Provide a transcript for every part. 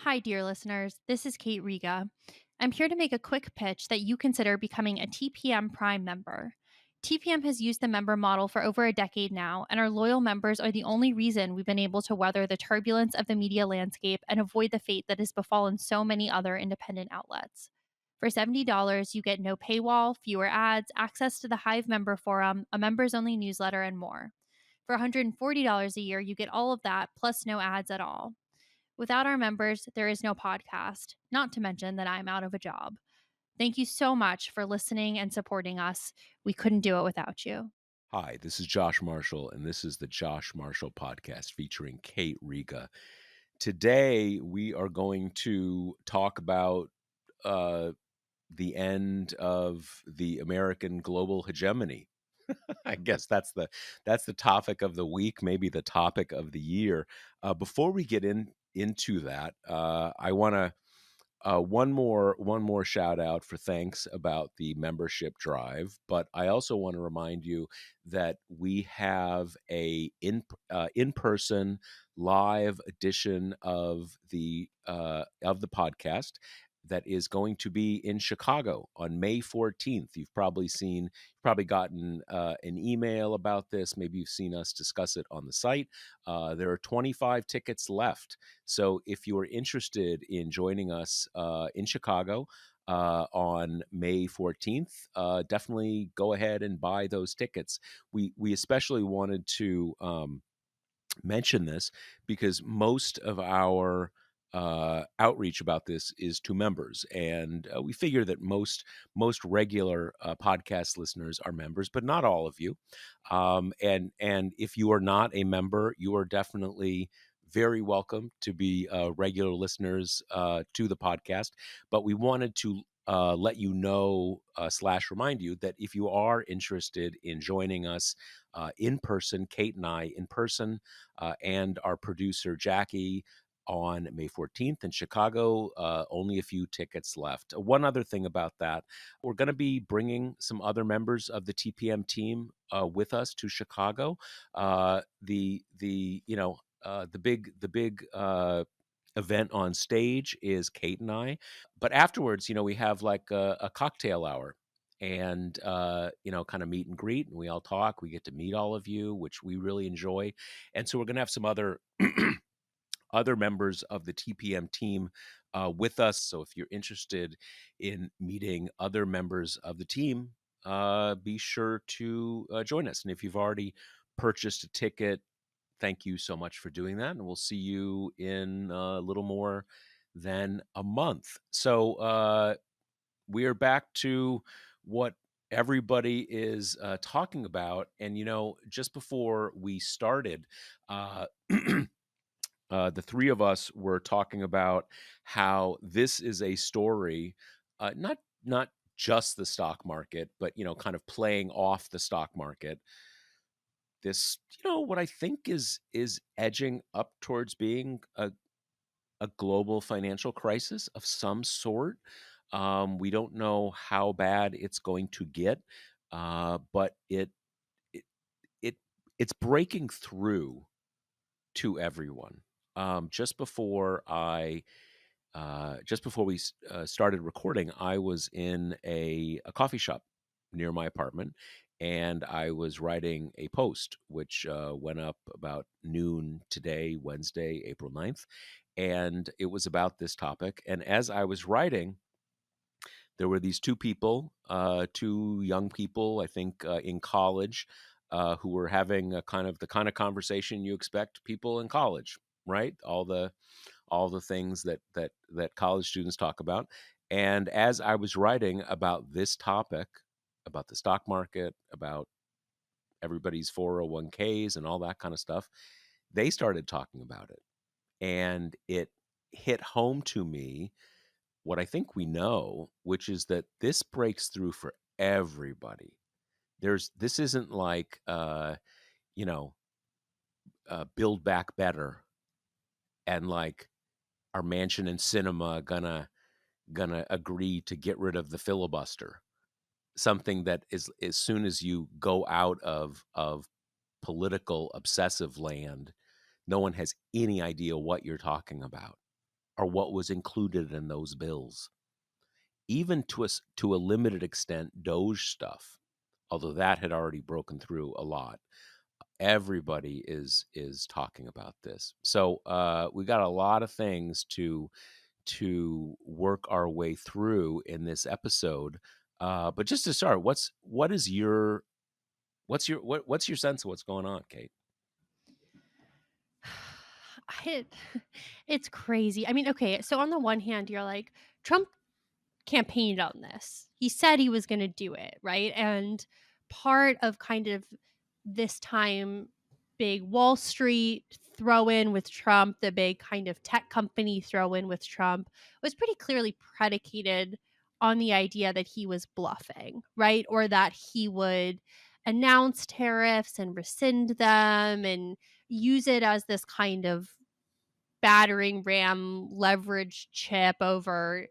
Hi, dear listeners. This is Kate Riga. I'm here to make a quick pitch that you consider becoming a TPM Prime member. TPM has used the member model for over a decade now, and our loyal members are the only reason we've been able to weather the turbulence of the media landscape and avoid the fate that has befallen so many other independent outlets. For $70, you get no paywall, fewer ads, access to the Hive member forum, a members only newsletter, and more. For $140 a year, you get all of that plus no ads at all. Without our members, there is no podcast, not to mention that I'm out of a job. Thank you so much for listening and supporting us. We couldn't do it without you. Hi, this is Josh Marshall, and this is the Josh Marshall Podcast featuring Kate Riga. Today, we are going to talk about uh, the end of the American global hegemony. I guess that's the topic of the week, maybe the topic of the year. Before we get into that, I want to one more shout out for thanks about the membership drive, but I also want to remind you that we have a in person live edition of the podcast that is going to be in Chicago on May 14th. You've probably gotten an email about this. Maybe you've seen us discuss it on the site. There are 25 tickets left. So if you are interested in joining us in Chicago on May 14th, definitely go ahead and buy those tickets. We especially wanted to mention this because most of our outreach about this is to members, and we figure that most regular podcast listeners are members, but not all of you. And if you are not a member, you are definitely very welcome to be regular listeners to the podcast. But we wanted to let you know slash remind you that if you are interested in joining us in person, Kate and I in person, and our producer Jackie on May 14th in Chicago. Only a few tickets left. One other thing about that, we're going to be bringing some other members of the TPM team with us to Chicago. The big event on stage is Kate and I, but afterwards, we have like a cocktail hour. And kind of meet and greet, and we all talk. We get to meet all of you, which we really enjoy. And so we're going to have some other members of the TPM team with us. So if you're interested in meeting other members of the team, be sure to join us. And if you've already purchased a ticket, thank you so much for doing that. And we'll see you in a little more than a month. So we are back to what everybody is talking about. And, just before we started, the three of us were talking about how this is a story, not just the stock market, but kind of playing off the stock market. This, what I think is edging up towards being a global financial crisis of some sort. We don't know how bad it's going to get, but it it it's breaking through to everyone. Just before we started recording, I was in a coffee shop near my apartment, and I was writing a post which went up about noon today, Wednesday, April 9th, and it was about this topic. And as I was writing, there were these two young people, I think, in college, who were having the kind of conversation you expect people in college, right? All the things that college students talk about. And as I was writing about this topic, about the stock market, about everybody's 401ks and all that kind of stuff, they started talking about it. And it hit home to me what I think we know, which is that this breaks through for everybody. This isn't like Build Back Better and like our mansion and cinema gonna agree to get rid of the filibuster. Something that is, as soon as you go out of political obsessive land, no one has any idea what you're talking about. are what was included in those bills. Even to a limited extent, Doge stuff, although that had already broken through a lot. Everybody is talking about this. So we got a lot of things to work our way through in this episode. But just to start, what's your sense of what's going on, Kate? I, it's crazy. I mean, okay, so on the one hand, you're like, Trump campaigned on this. He said he was going to do it, right? And part of kind of this time, big Wall Street throw in with Trump, the big kind of tech company throw in with Trump, was pretty clearly predicated on the idea that he was bluffing, right? Or that he would announce tariffs and rescind them and use it as this kind of battering ram leverage chip over,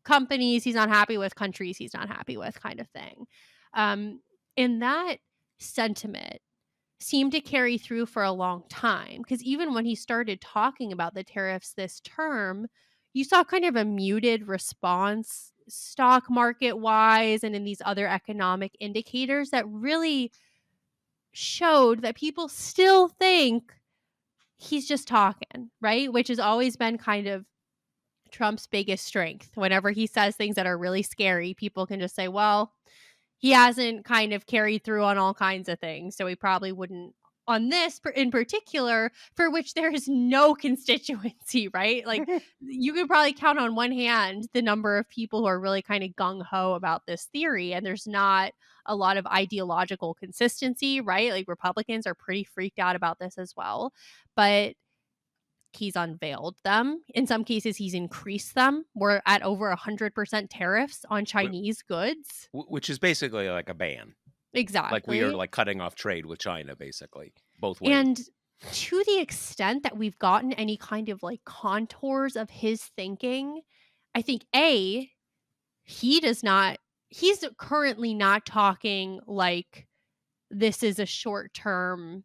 companies he's not happy with, countries he's not happy with, kind of thing. Um, and that sentiment seemed to carry through for a long time, because even when he started talking about the tariffs this term, you saw kind of a muted response stock market wise and in these other economic indicators that really showed that people still think he's just talking, right? Which has always been kind of Trump's biggest strength. Whenever he says things that are really scary, people can just say, well, he hasn't kind of carried through on all kinds of things. So he probably wouldn't on this in particular, for which there is no constituency, right? Like, you could probably count on one hand the number of people who are really kind of gung ho about this theory. And there's not a lot of ideological consistency, right? Like, Republicans are pretty freaked out about this as well. But he's unveiled them. In some cases, he's increased them. We're at over 100% tariffs on Chinese goods. Which is basically like a ban. Like we are Exactly. like cutting off trade with China, basically, both ways. And to the extent that we've gotten any kind of like contours of his thinking, I think he's currently not talking like this is a short term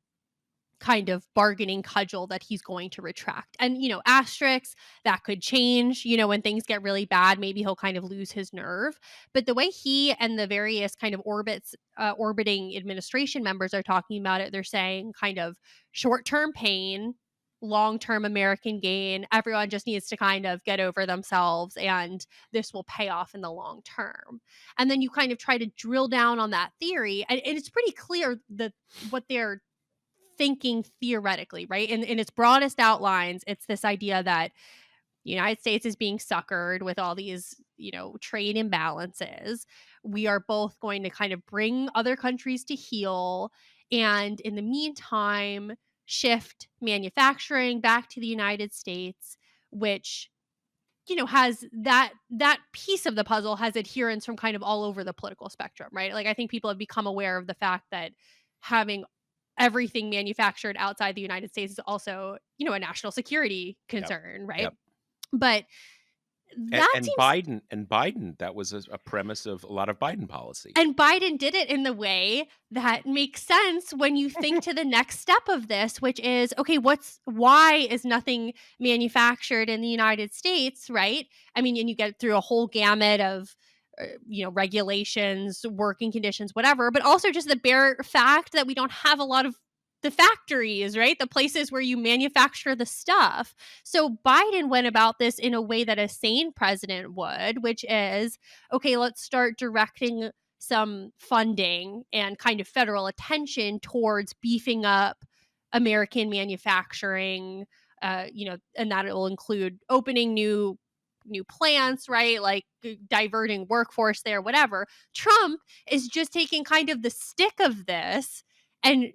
kind of bargaining cudgel that he's going to retract. And, asterisks, that could change, when things get really bad, maybe he'll kind of lose his nerve. But the way he and the various kind of orbiting administration members are talking about it, they're saying kind of short-term pain, long-term American gain. Everyone just needs to kind of get over themselves and this will pay off in the long term. And then you kind of try to drill down on that theory. And it's pretty clear that what they're thinking theoretically, right? In its broadest outlines, it's this idea that the United States is being suckered with all these, trade imbalances. We are both going to kind of bring other countries to heel. And in the meantime, shift manufacturing back to the United States, which has that piece of the puzzle has adherents from kind of all over the political spectrum, right? Like, I think people have become aware of the fact that having everything manufactured outside the United States is also, a national security Yep. concern, right? Yep. But And, that and seems Biden and Biden, that was a premise of a lot of Biden policy. and Biden did it in the way that makes sense when you think to the next step of this, which is, okay, why is nothing manufactured in the United States, right? I mean, and you get through a whole gamut of, regulations, working conditions, whatever, but also just the bare fact that we don't have a lot of the factories, right? The places where you manufacture the stuff. So Biden went about this in a way that a sane president would, which is, okay, let's start directing some funding and kind of federal attention towards beefing up American manufacturing, and that it will include opening new plants, right? Like diverting workforce there, whatever. Trump is just taking kind of the stick of this and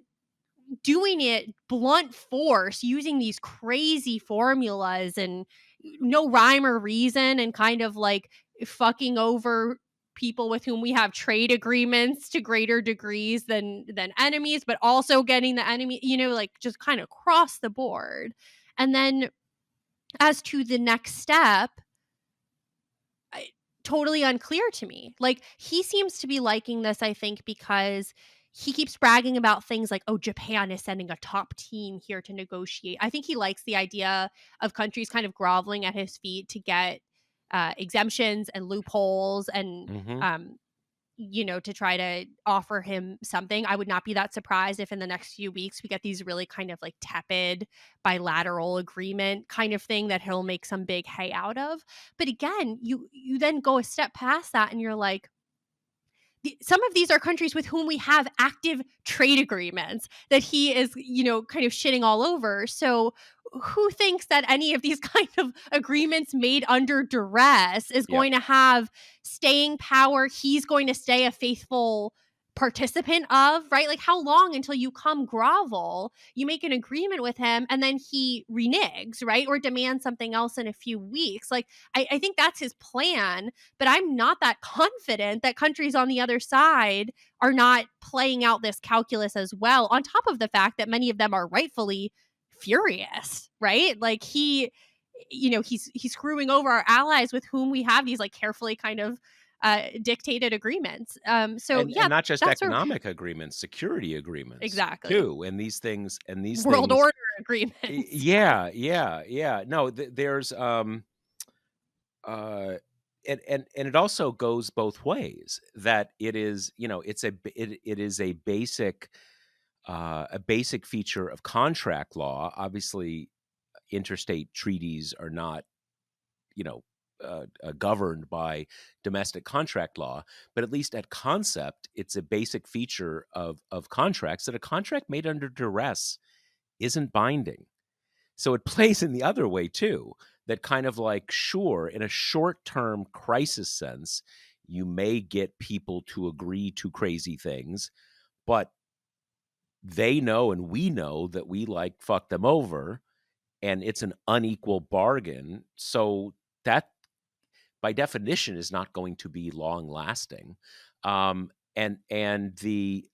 doing it blunt force, using these crazy formulas and no rhyme or reason, and kind of like fucking over people with whom we have trade agreements to greater degrees than enemies, but also getting the enemy, like just kind of across the board. And then as to the next step, totally unclear to me. Like, he seems to be liking this, I think, because he keeps bragging about things like, "Oh, Japan is sending a top team here to negotiate." I think he likes the idea of countries kind of groveling at his feet to get exemptions and loopholes and Mhm. um, to try to offer him something. I would not be that surprised if in the next few weeks we get these really kind of like tepid bilateral agreement kind of thing that he'll make some big hay out of. But again, you then go a step past that and you're like, some of these are countries with whom we have active trade agreements that he is, kind of shitting all over. So who thinks that any of these kind of agreements made under duress is Yep. going to have staying power? He's going to stay a faithful participant of, right? Like, how long until you come grovel, you make an agreement with him, and then he reneges, right? Or demands something else in a few weeks. Like, I think that's his plan, but I'm not that confident that countries on the other side are not playing out this calculus as well, on top of the fact that many of them are rightfully furious, right? Like he's screwing over our allies with whom we have these like carefully kind of dictated agreements. So And yeah, not just that's a economic agreements, security agreements exactly too, and these world things order agreements. yeah, yeah, yeah. No, there's, uh and it also goes both ways, that it is, it is a basic feature of contract law. Obviously, interstate treaties are not, you know, governed by domestic contract law, but at least at concept, it's a basic feature of contracts that a contract made under duress isn't binding. So it plays in the other way too, that kind of like, sure, in a short-term crisis sense, you may get people to agree to crazy things, but they know and we know that we like fuck them over, and it's an unequal bargain. So that by definition is not going to be long lasting. And the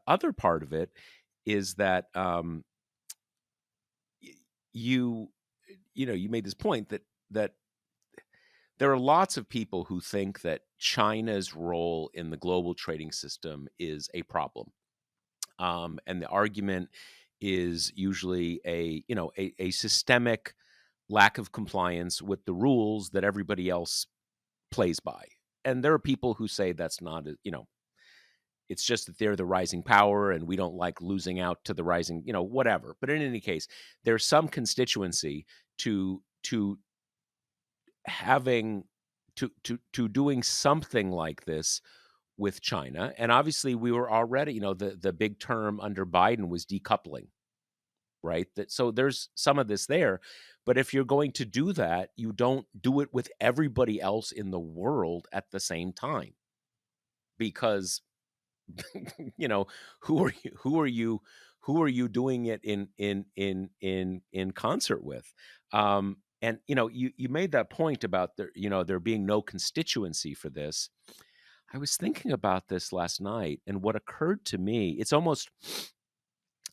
other part of it is that y- you you made this point that there are lots of people who think that China's role in the global trading system is a problem. And the argument is usually a systemic lack of compliance with the rules that everybody else plays by. And there are people who say that's not, it's just that they're the rising power and we don't like losing out to the rising, whatever. But in any case, there's some constituency to having to doing something like this with China. And obviously we were already, the big term under Biden was decoupling, right? That so there's some of this there. But if you're going to do that, you don't do it with everybody else in the world at the same time, because you know who are you doing it in concert with? And you made that point about there being no constituency for this. I was thinking about this last night, and what occurred to me, it's almost,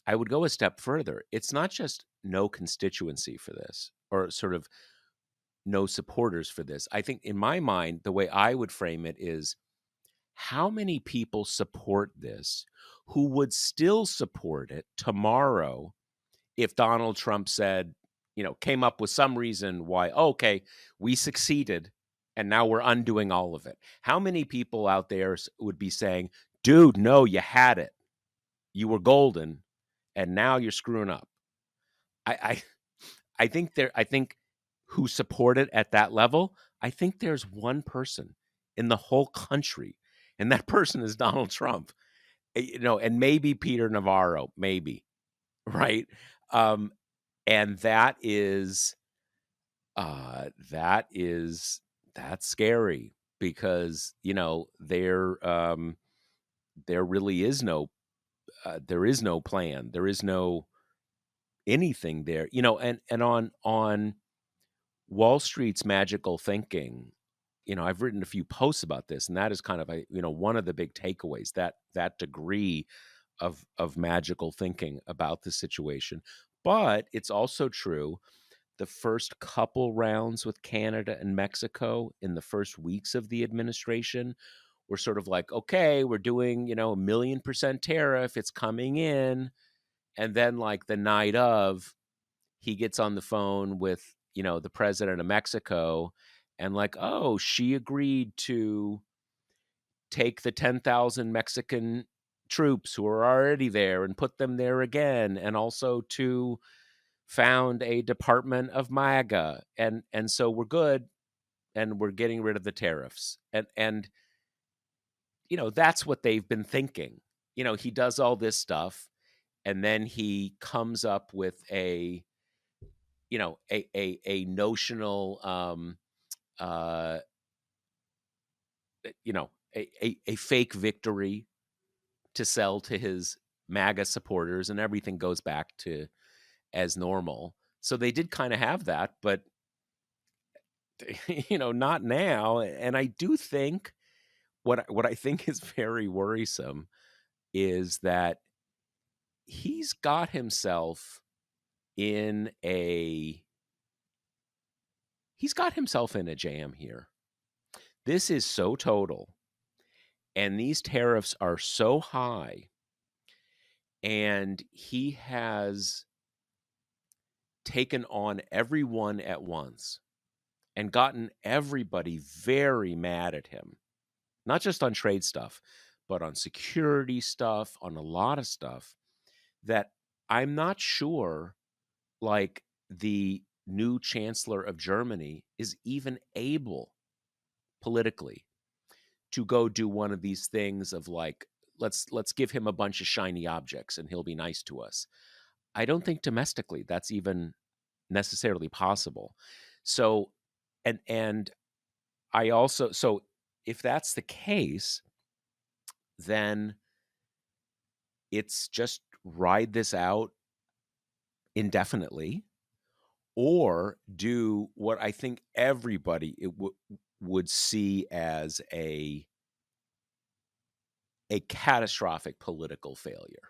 I would go a step further. It's not just no constituency for this, or sort of no supporters for this. I think in my mind, the way I would frame it is, how many people support this who would still support it tomorrow if Donald Trump said, came up with some reason why, okay, we succeeded and now we're undoing all of it. How many people out there would be saying, dude, no, you had it. You were golden and now you're screwing up. I I think who support it at that level, I think there's one person in the whole country, and that person is Donald Trump. And maybe Peter Navarro, maybe, right? Um, and that is that's scary, because there really is no there is no plan, there is no anything there, and on Wall Street's magical thinking. I've written a few posts about this, and that is kind of one of the big takeaways, that degree of magical thinking about the situation. But it's also true, the first couple rounds with Canada and Mexico in the first weeks of the administration we're sort of like, okay, we're doing, a 1,000,000% tariff, it's coming in. And then, like, the night of, he gets on the phone with, the president of Mexico, and like, oh, she agreed to take the 10,000 Mexican troops who are already there and put them there again, and also to found a department of MAGA, and so we're good, and we're getting rid of the tariffs, and that's what they've been thinking. He does all this stuff, and then he comes up with a notional, uh, a fake victory to sell to his MAGA supporters, and everything goes back to as normal. So they did kind of have that, but not now. And I do think what I think is very worrisome is that he's got himself in a jam here. This is so total, and these tariffs are so high, and he has taken on everyone at once and gotten everybody very mad at him, not just on trade stuff, but on security stuff, on a lot of stuff that I'm not sure, like, the new chancellor of Germany is even able politically to go do one of these things of, like, let's give him a bunch of shiny objects and he'll be nice to us. I don't think domestically that's even necessarily possible. So, and I also, so if that's the case, then it's just ride this out indefinitely, or do what I think everybody would see as a catastrophic political failure.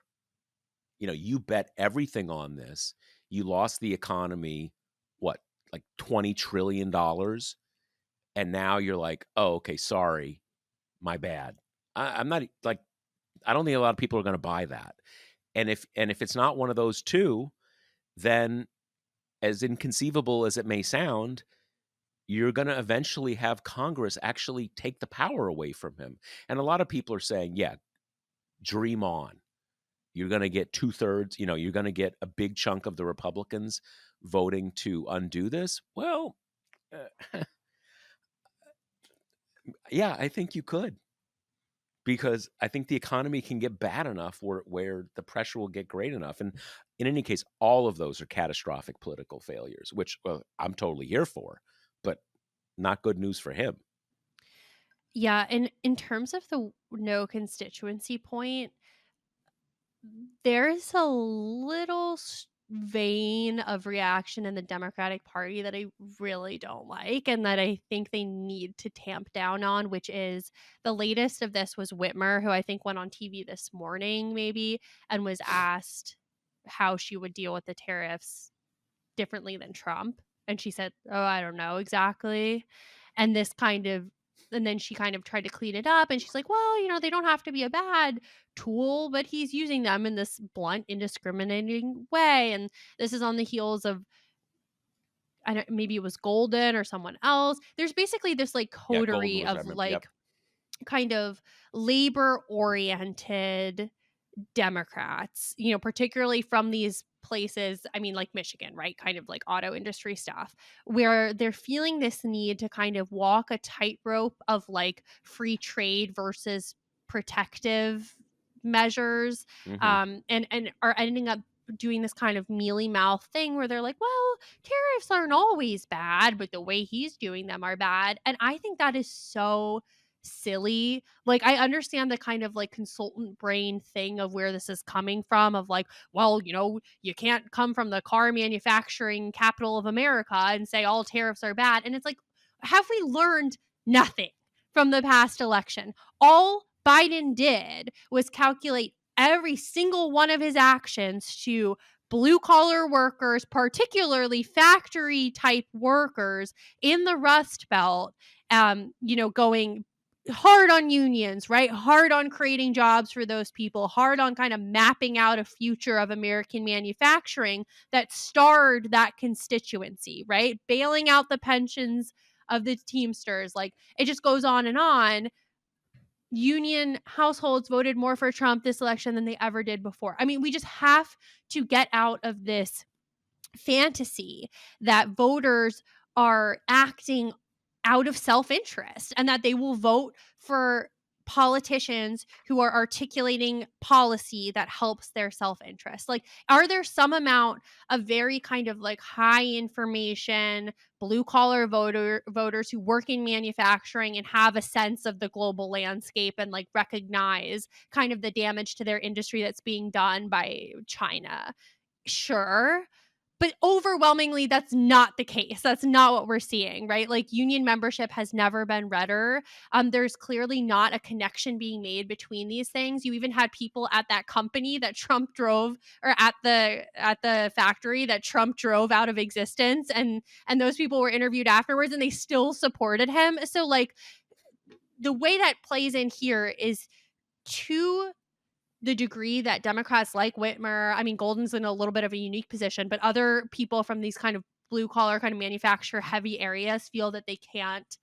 You bet everything on this. You lost the economy, what, like $20 trillion, and now you're like, oh, okay, sorry, my bad. I'm not like, I don't think a lot of people are going to buy that. And if it's not one of those two, then, as inconceivable as it may sound, you're going to eventually have Congress actually take the power away from him. And a lot of people are saying, yeah, dream on. You're going to get 2/3, you're going to get a big chunk of the Republicans voting to undo this. Well, yeah, I think you could, because I think the economy can get bad enough where the pressure will get great enough. And in any case, all of those are catastrophic political failures, which, well, I'm totally here for, but not good news for him. Yeah, and in terms of the no constituency point, there's a little vein of reaction in the Democratic Party that I really don't like and that I think they need to tamp down on, which is the latest of this was Whitmer, who I think went on TV this morning, maybe, and was asked how she would deal with the tariffs differently than Trump. And she said, "Oh, I don't know exactly." And this kind of and then she kind of tried to clean it up, and she's like, "Well, they don't have to be a bad tool, but he's using them in this blunt, indiscriminating way." And this is on the heels of, I don't, maybe it was Golden or someone else. There's basically this like Yeah, Golden coterie was, I of remember. Yep. like kind of labor oriented Democrats, particularly from these places, I mean, like Michigan, right? Kind of like auto industry stuff, where they're feeling this need to kind of walk a tightrope of like free trade versus protective measures, Hmm. and are ending up doing this kind of mealy mouth thing where they're like, well, tariffs aren't always bad, but the way he's doing them are bad. And I think that is so silly. Like, I understand the kind of like consultant brain thing of where this is coming from, of like, well, you can't come from the car manufacturing capital of America and say all tariffs are bad. And it's like, have we learned nothing from the past election? All Biden did was calculate every single one of his actions to blue collar workers, particularly factory type workers in the Rust Belt, going hard on unions, right? Hard on creating jobs for those people, hard on kind of mapping out a future of American manufacturing that starred that constituency, right? Bailing out the pensions of the Teamsters. Like it just goes on and on. Union households voted more for Trump this election than they ever did before. I mean, we just have to get out of this fantasy that voters are acting out of self-interest and that they will vote for politicians who are articulating policy that helps their self-interest. Like, are there some amount of very kind of like high information blue collar voters who work in manufacturing and have a sense of the global landscape and like recognize kind of the damage to their industry that's being done by China? Sure. But overwhelmingly, that's not the case. That's not what we're seeing, right? Like union membership has never been redder. There's clearly not a connection being made between these things. You even had people at that company that Trump drove, or at the factory that Trump drove out of existence, and those people were interviewed afterwards, and they still supported him. So like the way that plays in here is to the degree that Democrats like Whitmer, I mean, Golden's in a little bit of a unique position, but other people from these kind of blue collar, kind of manufacturer heavy areas feel that they can't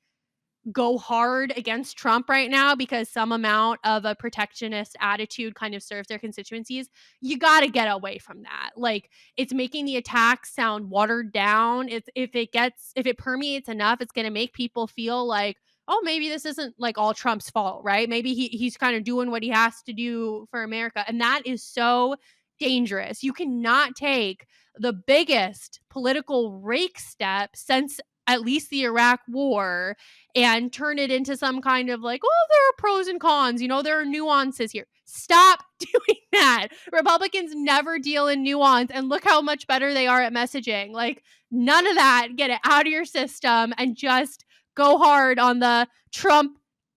go hard against Trump right now because some amount of a protectionist attitude kind of serves their constituencies. You got to get away from that. Like it's making the attack sound watered down. It's if it permeates enough, it's going to make people feel like, oh, maybe this isn't like all Trump's fault, right? Maybe he's kind of doing what he has to do for America. And that is so dangerous. You cannot take the biggest political rake step since at least the Iraq war and turn it into some kind of like, oh, there are pros and cons. There are nuances here. Stop doing that. Republicans never deal in nuance, and look how much better they are at messaging. Like, none of that. Get it out of your system and just go hard on the Trump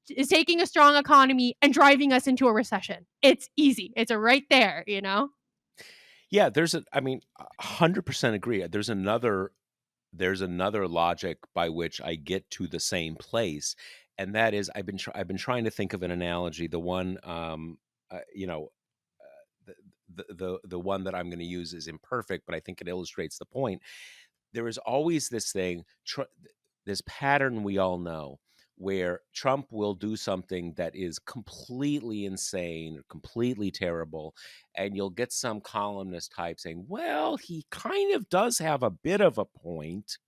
is taking a strong economy and driving us into a recession. It's easy. It's right there. Yeah, I mean, 100% agree. There's another logic by which I get to the same place, and that is I've been trying to think of an analogy. The one, you know, the one that I'm going to use is imperfect, but I think it illustrates the point. There is always this thing, this pattern we all know, where Trump will do something that is completely insane or completely terrible, and you'll get some columnist type saying, "Well, he kind of does have a bit of a point."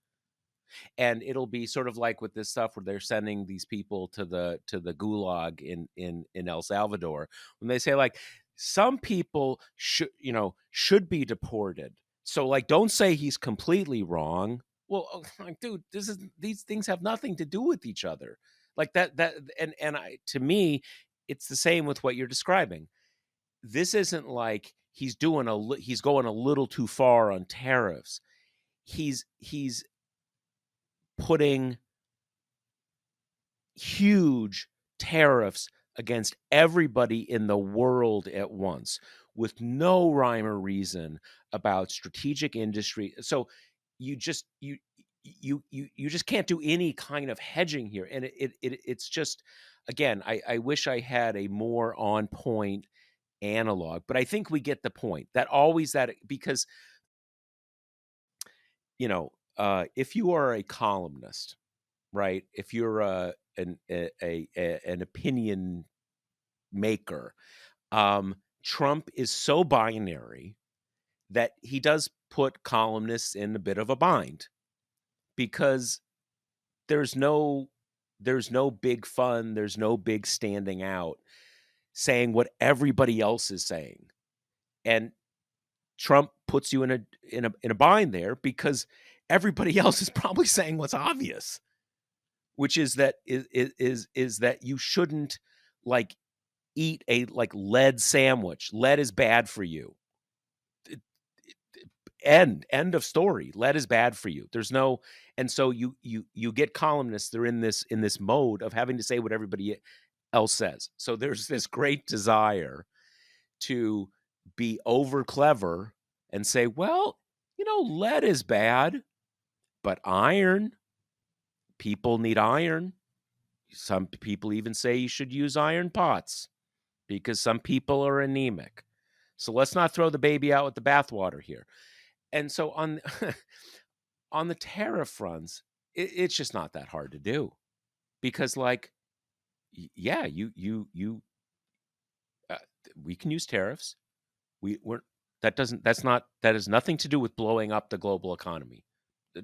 And it'll be sort of like with this stuff where they're sending these people to the gulag in El Salvador, when they say like some people should be deported. So like don't say he's completely wrong. Well, like dude, these things have nothing to do with each other. Like that and I to me it's the same with what you're describing. This isn't like he's going a little too far on tariffs. He's putting huge tariffs against everybody in the world at once with no rhyme or reason about strategic industry. So you just you just can't do any kind of hedging here, and it's just again I wish I had a more on point analog, but I think we get the point that always that because if you are a columnist, right? If you're an opinion maker, Trump is so binary that he does put columnists in a bit of a bind because there's no there's no big fun, there's no big standing out, saying what everybody else is saying, and Trump puts you in a bind there because everybody else is probably saying what's obvious, which is that you shouldn't like eat a like lead sandwich. Lead is bad for you. End of story. Lead is bad for you. There's no, and so you get columnists. They're in this mode of having to say what everybody else says. So there's this great desire to be over clever and say, well, lead is bad, but iron, people need iron. Some people even say you should use iron pots because some people are anemic. So let's not throw the baby out with the bathwater here. And so on on the tariff fronts, it's just not that hard to do because, like, yeah, uh, we can use tariffs. We're that has nothing to do with blowing up the global economy.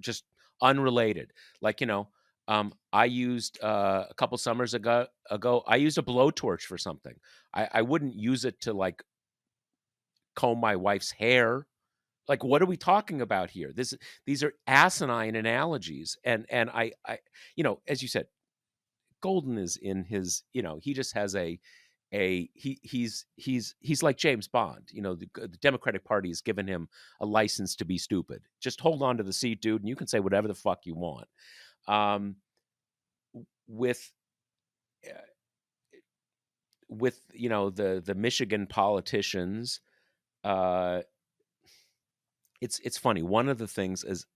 Just unrelated. Like, I used a couple summers ago. I used a blowtorch for something. I wouldn't use it to like comb my wife's hair. Like, what are we talking about here? These are asinine analogies, and as you said, Golden is in his, he just has he's like James Bond. The Democratic Party has given him a license to be stupid. Just hold on to the seat, dude, and you can say whatever the fuck you want. Um, with uh, the Michigan politicians, uh, it's funny. One of the things, as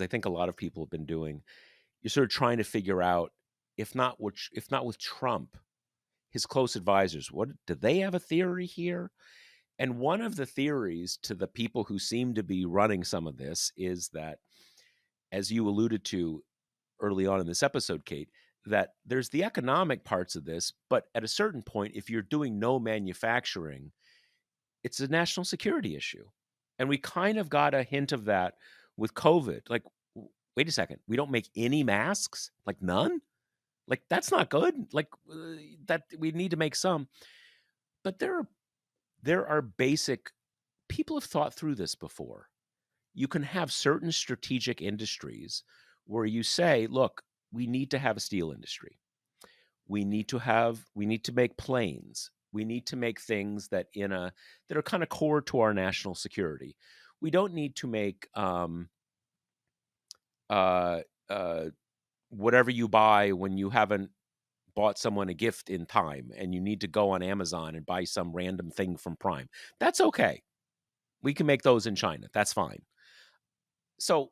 I think a lot of people have been doing, you're sort of trying to figure out, if not with Trump, his close advisors, what do they have a theory here? And one of the theories to the people who seem to be running some of this is that, as you alluded to early on in this episode, Kate, that there's the economic parts of this, but at a certain point, if you're doing no manufacturing, it's a national security issue. And we kind of got a hint of that with COVID. Like, wait a second, we don't make any masks? Like, none? Like, that's not good. Like, that we need to make some. But there are basic people have thought through this before. You can have certain strategic industries where you say, look, we need to have a steel industry. We need to make planes. We need to make things that are kind of core to our national security. We don't need to make uh, uh, whatever you buy when you haven't bought someone a gift in time and you need to go on Amazon and buy some random thing from Prime. That's okay. We can make those in China. That's fine. So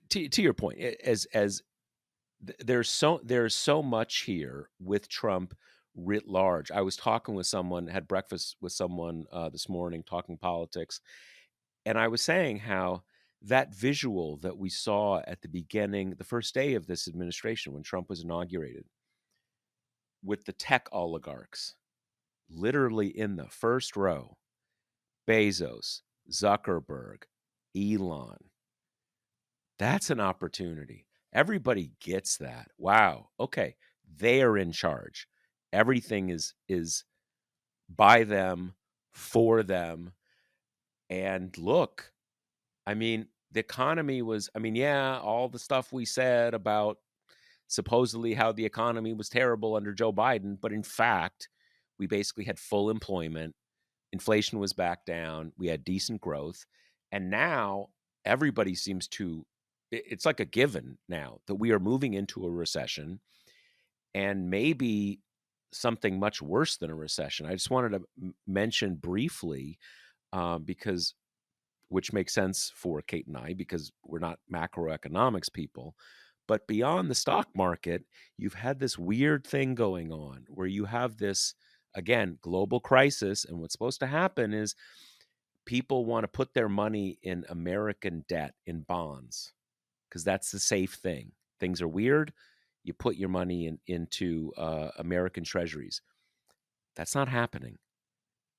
to your point, as there's so much here with Trump writ large. I was talking with someone, had breakfast with someone this morning, talking politics, and I was saying how that visual that we saw at the beginning, the first day of this administration, when Trump was inaugurated, with the tech oligarchs, literally in the first row, Bezos, Zuckerberg, Elon. That's an opportunity. Everybody gets that. Wow. Okay. They are in charge. Everything is by them, for them. And look, I mean, the economy was, yeah, all the stuff we said about supposedly how the economy was terrible under Joe Biden, but in fact, we basically had full employment. Inflation was back down. We had decent growth. And now everybody seems to, it's like a given now that we are moving into a recession, and maybe something much worse than a recession. I just wanted to mention briefly, because which makes sense for Kate and I because we're not macroeconomics people. But beyond the stock market, you've had this weird thing going on where you have this, again, global crisis. And what's supposed to happen is people want to put their money in American debt, in bonds, because that's the safe thing. Things are weird. You put your money into American treasuries. That's not happening.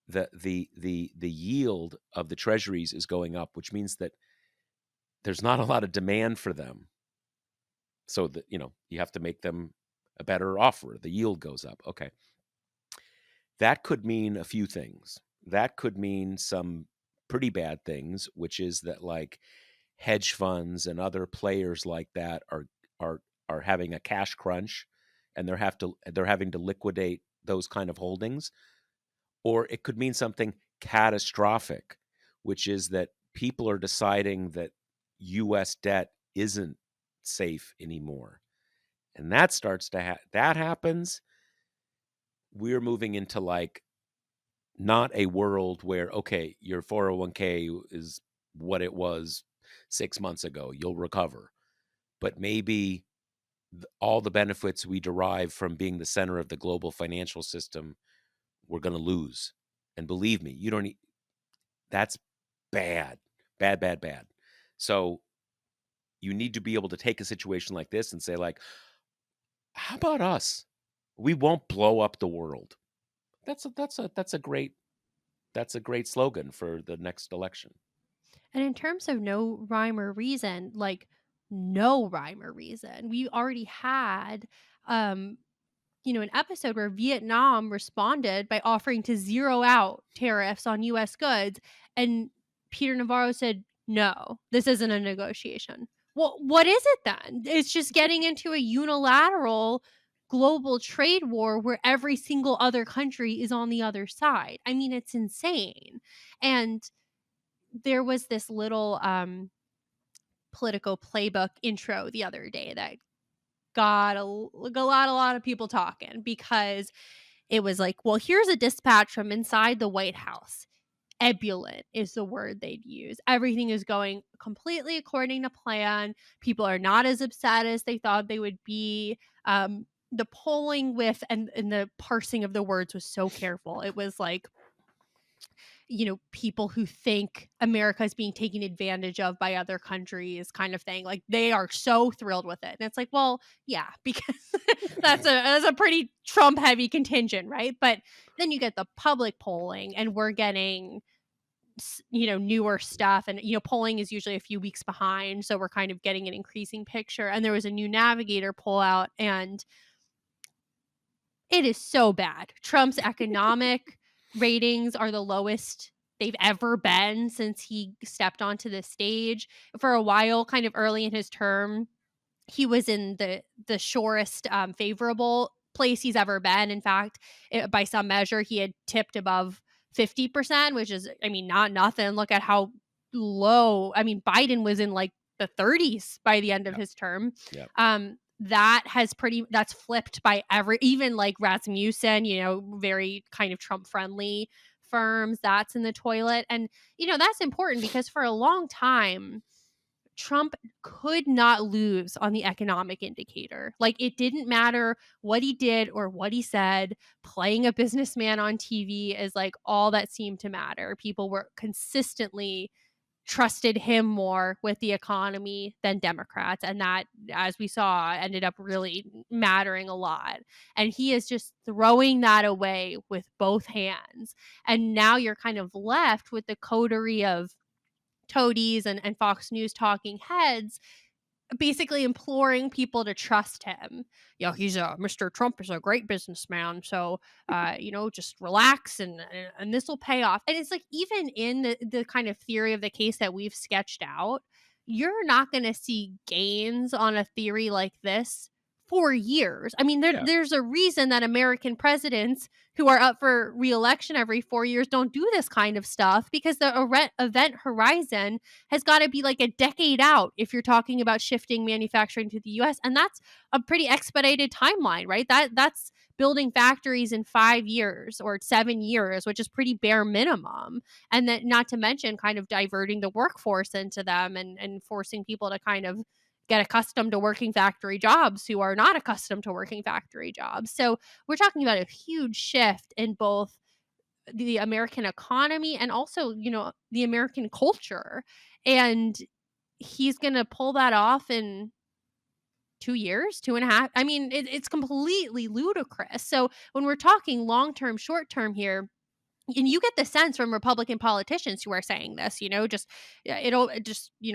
The yield of the treasuries is going up, which means that there's not a lot of demand for them. So that you have to make them a better offer. The yield goes up. Okay. That could mean a few things. That could mean some pretty bad things, which is that, like, hedge funds and other players like that are having a cash crunch, and they're having to liquidate those kind of holdings. Or it could mean something catastrophic, which is that people are deciding that US debt isn't safe anymore. And that starts to that happens, we're moving into, like, not a world where, okay, your 401k is what it was 6 months ago, you'll recover. But maybe all the benefits we derive from being the center of the global financial system, we're going to lose. And believe me, you don't need, that's bad, bad, bad, bad. So you need to be able to take a situation like this and say, like, how about us? We won't blow up the world. That's a great slogan for the next election. And in terms of no rhyme or reason, like no rhyme or reason, we already had um an episode where Vietnam responded by offering to zero out tariffs on US goods, and Peter Navarro said, "No, this isn't a negotiation." Well, what is it then? It's just getting into a unilateral global trade war where every single other country is on the other side. I mean, it's insane. And there was this little Politico playbook intro the other day that got a lot of people talking, because it was like, well, here's a dispatch from inside the White House. Ebullient is the word they'd use. Everything is going completely according to plan. People are not as upset as they thought they would be. The polling with and the parsing of the words was so careful. It was like, people who think America is being taken advantage of by other countries, kind of thing. Like, they are so thrilled with it. And it's like, well, yeah, because that's a pretty Trump heavy contingent, right? But then you get the public polling, and we're getting newer stuff, and polling is usually a few weeks behind, so we're kind of getting an increasing picture. And there was a new Navigator poll out, and it is so bad. Trump's economic ratings are the lowest they've ever been since he stepped onto the stage. For a while, kind of early in his term, he was in the surest favorable place he's ever been. In fact, by some measure, he had tipped above 50%, which is, I mean, not nothing. Look at how low. I mean, Biden was in like the 30s by the end of Yep. his term. Yep. That's flipped by even like Rasmussen, very kind of Trump friendly firms, that's in the toilet. And that's important, because for a long time Trump could not lose on the economic indicator. Like, it didn't matter what he did or what he said. Playing a businessman on TV is like all that seemed to matter. People were consistently trusted him more with the economy than Democrats. And that, as we saw, ended up really mattering a lot. And he is just throwing that away with both hands. And now you're kind of left with the coterie of toadies and Fox News talking heads basically imploring people to trust him. He's Mr. Trump is a great businessman, so just relax, and this will pay off. And it's like, even in the kind of theory of the case that we've sketched out, you're not going to see gains on a theory like this for years. I mean, Yeah. there's a reason that American presidents who are up for re-election every 4 years don't do this kind of stuff, because the event horizon has got to be like a decade out if you're talking about shifting manufacturing to the US. And that's a pretty expedited timeline, right? That's building factories in 5 years or 7 years, which is pretty bare minimum. And then, not to mention, kind of diverting the workforce into them, and forcing people to kind of get accustomed to working factory jobs who are not accustomed to working factory jobs. So we're talking about a huge shift in both the American economy and also, the American culture. And he's going to pull that off in 2 years, 2.5. I mean, it's completely ludicrous. So when we're talking long term, short term here, and you get the sense from Republican politicians who are saying this, it'll just,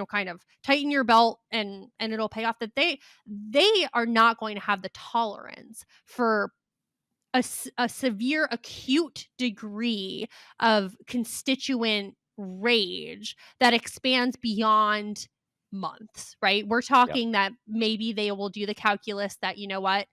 kind of tighten your belt, and it'll pay off, that they are not going to have the tolerance for a severe acute degree of constituent rage that expands beyond months, right? We're Yep. talking that maybe they will do the calculus that, what,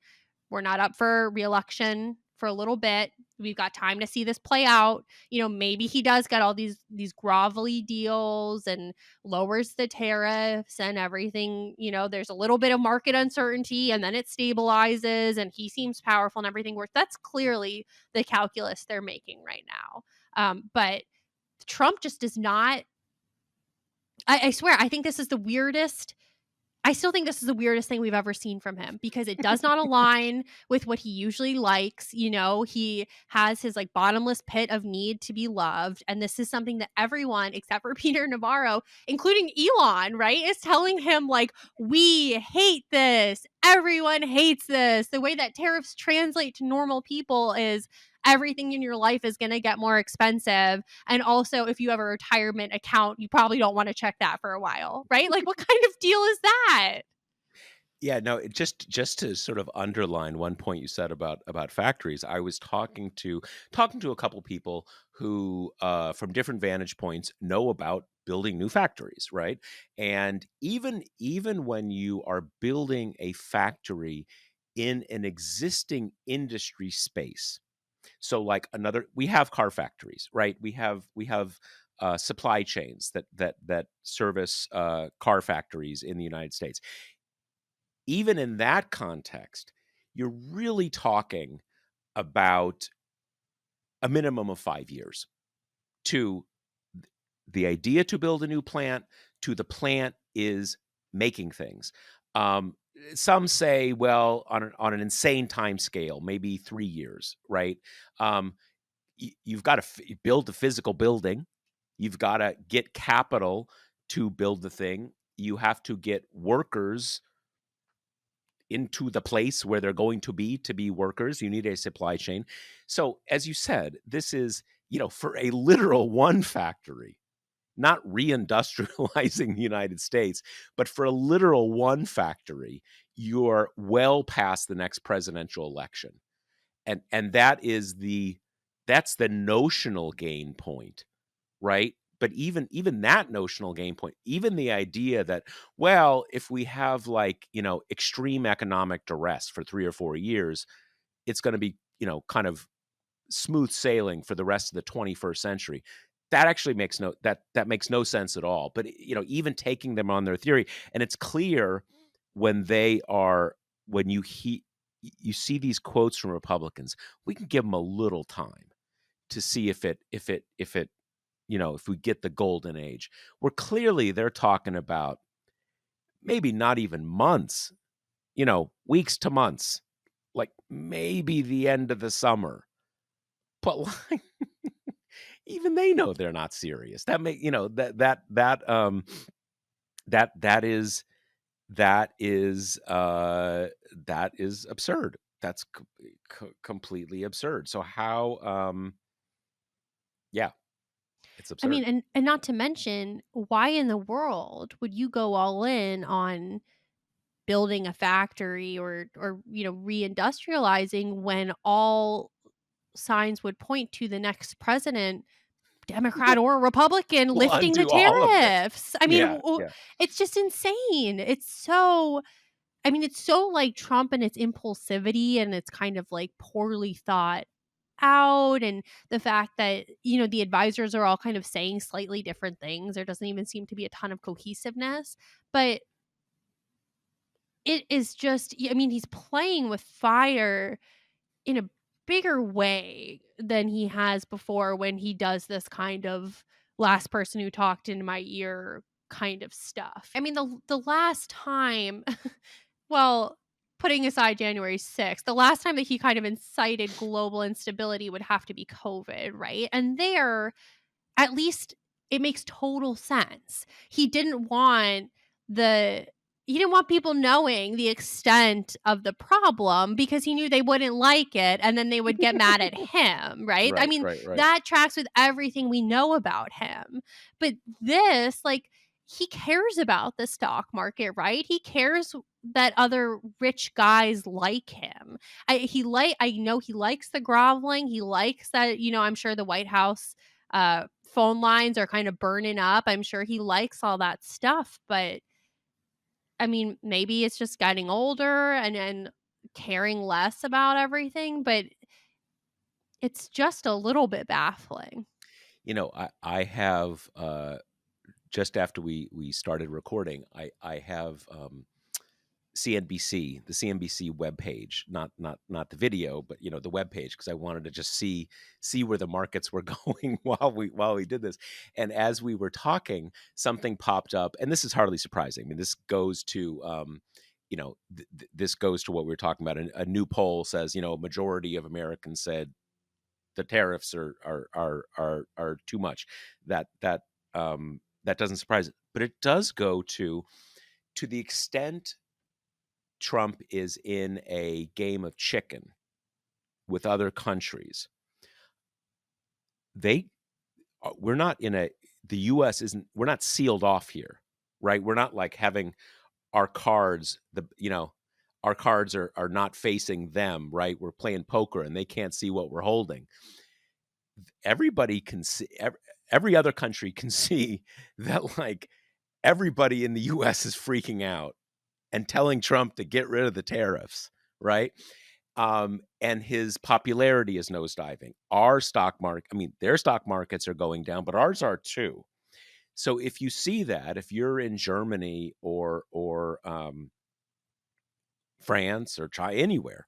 we're not up for reelection for a little bit. We've got time to see this play out. Maybe he does get all these grovelly deals and lowers the tariffs and everything. There's a little bit of market uncertainty, and then it stabilizes, and he seems powerful and everything works. That's clearly the calculus they're making right now. But Trump just does not. I swear, I think this is the weirdest I still think this is the weirdest thing we've ever seen from him because it does not align with what he usually likes. You know, he has his like bottomless pit of need to be loved. And this is something that everyone except for Peter Navarro, including Elon, right, is telling him like, we hate this. Everyone hates this. The way that tariffs translate to normal people is everything in your life is going to get more expensive. And also, if you have a retirement account, you probably don't want to check that for a while, right? Like, what kind of deal is that? Yeah, no, just to sort of underline one point you said about factories, I was talking to a couple people who, from different vantage points, know about building new factories, right? And even when you are building a factory in an existing industry space, so like another, we have car factories, right? We have supply chains that service car factories in the United States. Even in that context, you're really talking about a minimum of 5 years to the idea to build a new plant to the plant is making things. Some say, well, on an insane time scale, maybe 3 years, right? Um, you've got to build the physical building. You've got to get capital to build the thing. You have to get workers into the place where they're going to be workers. You need a supply chain. So, as you said, this is, for a literal one factory, not reindustrializing the United States, but for a literal one factory, you're well past the next presidential election. And that's the notional gain point, right? But even that notional gain point, even the idea that, well, if we have like, extreme economic duress for 3 or 4 years, it's going to be, kind of smooth sailing for the rest of the 21st century. That actually makes no sense at all. But even taking them on their theory, and it's clear when you see these quotes from Republicans, we can give them a little time to see if we get the golden age, where clearly they're talking about maybe not even months, weeks to months, like maybe the end of the summer. But like, even they know they're not serious. That make that is that is absurd. That's completely absurd. So how yeah, it's I absurd. mean, and not to mention, why in the world would you go all in on building a factory or reindustrializing when all signs would point to the next president, Democrat or Republican, We'll lifting the undo all of this. tariffs? I mean, Yeah, yeah. it's just insane. It's so like Trump and its impulsivity and it's kind of like poorly thought out, and the fact that the advisors are all kind of saying slightly different things. There doesn't even seem to be a ton of cohesiveness, but it is just, he's playing with fire in a bigger way than he has before when he does this kind of last person who talked into my ear kind of stuff. I mean, the last time, well, putting aside January 6th, the last time that he kind of incited global instability would have to be COVID, right? And there, at least it makes total sense. The he didn't want people knowing the extent of the problem because he knew they wouldn't like it and then they would get mad at him, right? I Right, mean, right, right. that tracks with everything we know about him. But this, like, he cares about the stock market, right? He cares that other rich guys like him. I know he likes the groveling. He likes that, I'm sure the White House phone lines are kind of burning up. I'm sure he likes all that stuff, but I mean, maybe it's just getting older and caring less about everything, but it's just a little bit baffling. I have just after we started recording, I have CNBC, the CNBC webpage, not the video, but the webpage, because I wanted to just see where the markets were going while we did this. And as we were talking, something popped up, and this is hardly surprising. I mean, this goes to this goes to what we were talking about. A new poll says, a majority of Americans said the tariffs are too much. That doesn't surprise it, but it does go to the extent Trump is in a game of chicken with other countries. We're not in a the U.S. isn't we're not sealed off here, right? We're not like having our cards our cards are not facing them, right? We're playing poker and they can't see what we're holding. Everybody can see, every other country can see that, like, everybody in the US is freaking out and telling Trump to get rid of the tariffs, right? And his popularity is nosediving. Our stock market, I mean, their stock markets are going down, but ours are too. So if you see that, if you're in Germany or France or China, anywhere,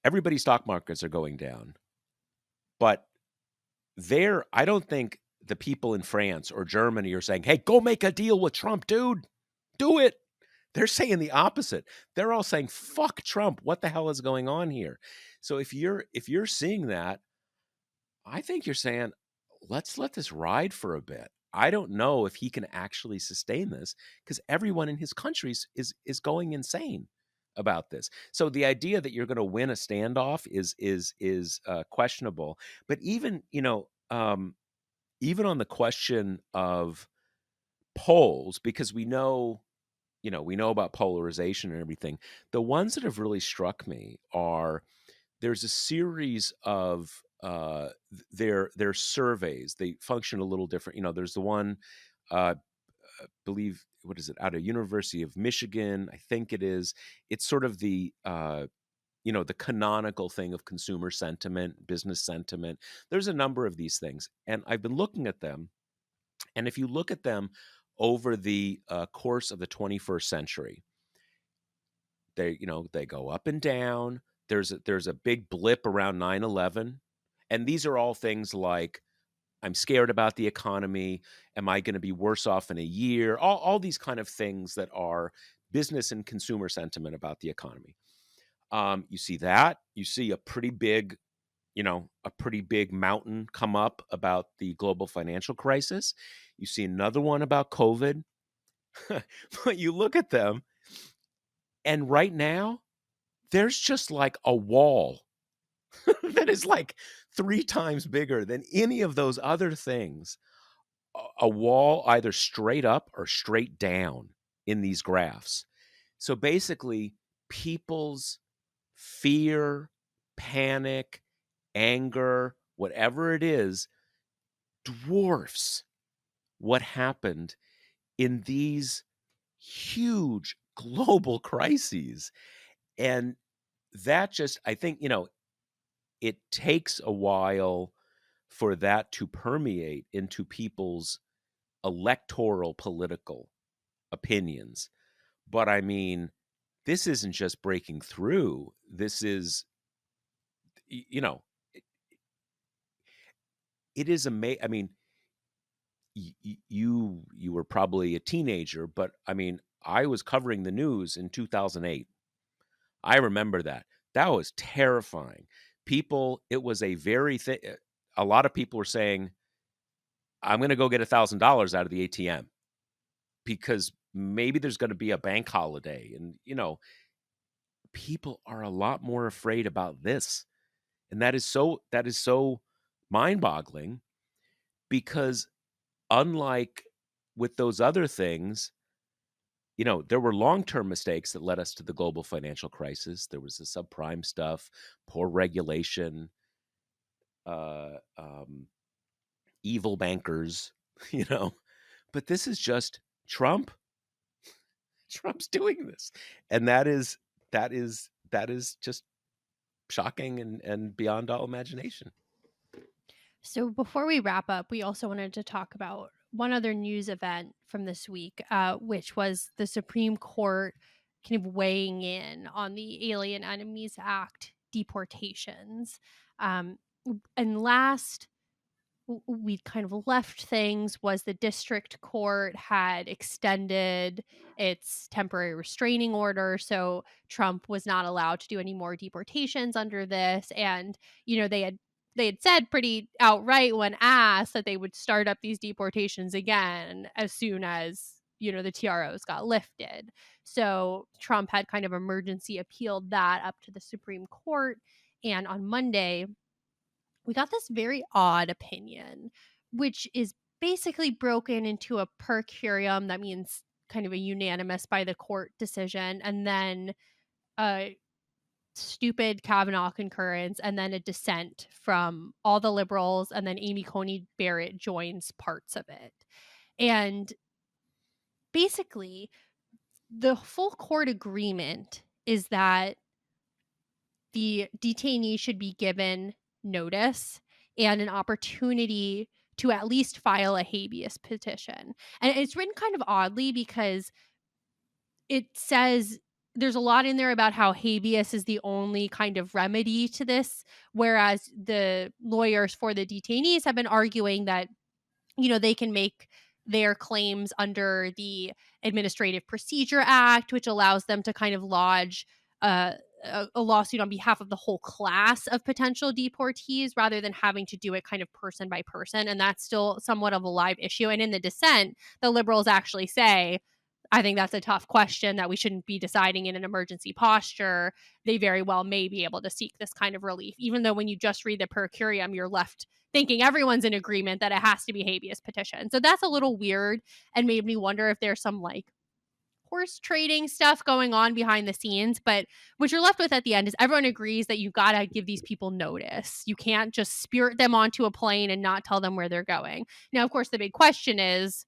everybody's stock markets are going down. But I don't think the people in France or Germany are saying, hey, go make a deal with Trump, dude. Do it. They're saying the opposite. They're all saying, fuck Trump. What the hell is going on here? So if you're seeing that, I think you're saying, let's let this ride for a bit. I don't know if he can actually sustain this, because everyone in his countries is going insane about this. So the idea that you're going to win a standoff is questionable. But even even on the question of polls, because we know about polarization and everything. The ones that have really struck me are, there's a series of their surveys. They function a little different. There's the one, believe, what is it, out of University of Michigan, I think it is. It's sort of the the canonical thing of consumer sentiment, business sentiment. There's a number of these things, and I've been looking at them. And if you look at them over the course of the 21st century, they go up and down. There's a big blip around 9/11, and these are all things like, I'm scared about the economy. Am I going to be worse off in a year? All these kind of things that are business and consumer sentiment about the economy. You see that. You see a pretty big mountain come up about the global financial crisis. You see another one about COVID. But you look at them, and right now, there's just like a wall that is like 3 times bigger than any of those other things. A wall either straight up or straight down in these graphs. So basically, people's fear, panic, anger, whatever it is, dwarfs what happened in these huge global crises. And that just, I think, it takes a while for that to permeate into people's electoral political opinions. But I mean, this isn't just breaking through. This is, it, it is amazing. I mean, you were probably a teenager, but I mean, I was covering the news in 2008. I remember that. That was terrifying. It was a very a lot of people were saying, I'm going to go get $1,000 out of the ATM because maybe there's going to be a bank holiday. And, people are a lot more afraid about this. And that is so mind boggling, because unlike with those other things, there were long-term mistakes that led us to the global financial crisis. There was the subprime stuff, poor regulation, uh, um, evil bankers, but this is just Trump. Trump's doing this. And that is just shocking and beyond all imagination. So before we wrap up, we also wanted to talk about one other news event from this week, which was the Supreme Court kind of weighing in on the Alien Enemies Act deportations. Um, and last we kind of left things was the district court had extended its temporary restraining order, so Trump was not allowed to do any more deportations under this. And they had said pretty outright when asked that they would start up these deportations again as soon as the TROs got lifted. So Trump had kind of emergency appealed that up to the Supreme Court, and on Monday we got this very odd opinion, which is basically broken into a per curiam. That means kind of a unanimous by the court decision, and then a stupid Kavanaugh concurrence, and then a dissent from all the liberals, and then Amy Coney Barrett joins parts of it. And basically, the full court agreement is that the detainee should be given notice and an opportunity to at least file a habeas petition. And it's written kind of oddly because it says there's a lot in there about how habeas is the only kind of remedy to this, whereas the lawyers for the detainees have been arguing that they can make their claims under the Administrative Procedure Act, which allows them to kind of lodge uh, a lawsuit on behalf of the whole class of potential deportees rather than having to do it kind of person by person. And that's still somewhat of a live issue. And in the dissent, the liberals actually say, I think that's a tough question that we shouldn't be deciding in an emergency posture. They very well may be able to seek this kind of relief, even though when you just read the per curiam, you're left thinking everyone's in agreement that it has to be habeas petition. So that's a little weird and made me wonder if there's some like horse trading stuff going on behind the scenes. But what you're left with at the end is everyone agrees that you got to give these people notice. You can't just spirit them onto a plane and not tell them where they're going. Now, of course, the big question is